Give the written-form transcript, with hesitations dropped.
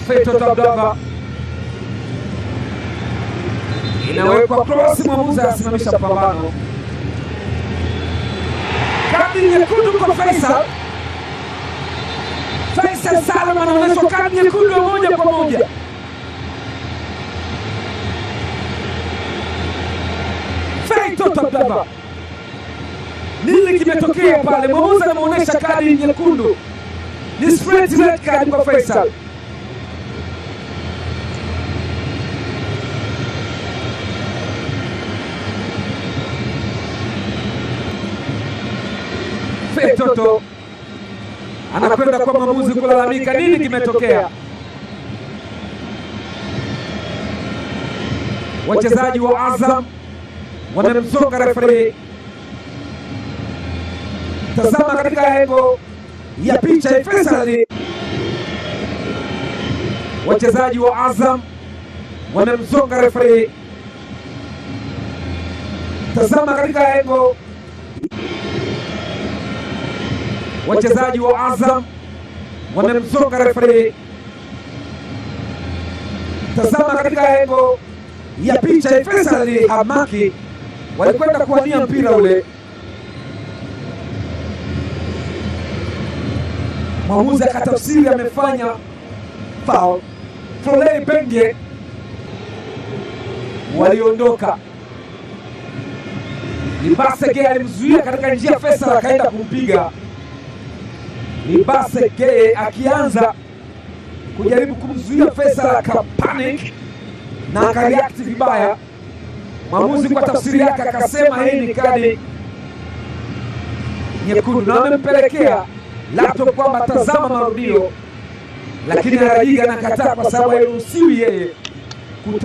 Feitoto Abdallah inawekwa cross, mwamuzi asimamisha pambano. Kadi nyekundu kwa Faisal. Faisal Salum anaonyeshwa kadi nyekundu moja kwa moja. Feitoto Abdallah, nini kimetokea pale? Mwamuzi anamuonesha kadi nyekundu, ni straight red card kwa Faisal. Feitoto anakwenda kwa mwamuzi kulalamika, nini kimetokea? Wachezaji wa Azam wanamzonga referee. Tazama katika engo ya picha ya Faisal, wachezaji wa Azam wanamzonga referee. Tazama katika engo, wachezaji wa Azam wanamzonga referee. Tazama katika engo ya picha ya Faisal Hamaki, walikwenda kuwania mpira ule. Mwamuzi akatafsiri amefanya foul. Florent Ibenge waliondoka. Libase Geye alimzuia katika njia, Faisal akaenda kumpiga. Libase Geye akianza kujaribu kumzuia Faisal akapanic na akareact vibaya. Mwamuzi kwa tafsiri yake akasema hii ni kadi nyekundu na amempelekea laptop kwamba tazama marudio, lakini Arajiga anakataa kwa sababu hairuhusiwi yeye